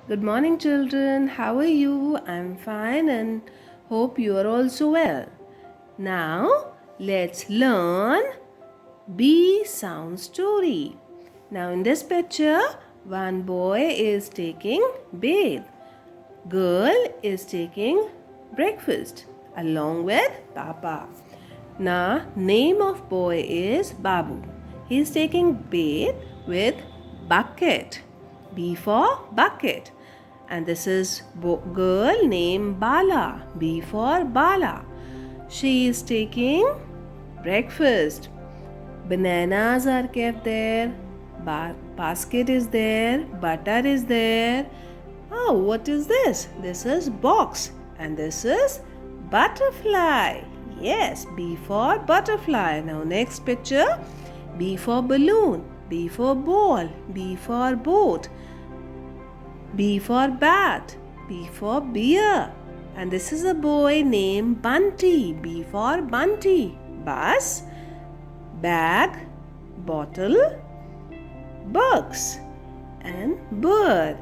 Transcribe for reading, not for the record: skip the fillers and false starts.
Good morning, children. How are you? I'm fine and hope you are also well. Now, let's learn B sound story. Now, in this picture, one boy is taking bath. Girl is taking breakfast along with Papa. Now, name of boy is Babu. He is taking bath with bucket. B for bucket. And this is girl named Bala. B for Bala. She is taking breakfast. Bananas are kept there. Basket is there. Butter is there. Oh, what is this? This is box. And this is butterfly. Yes, B for butterfly. Now, next picture. B for balloon. B for ball. B for boat. B for bat. B for beer. And this is a boy named Bunty. B for Bunty. Bus, bag, bottle, books, and bird.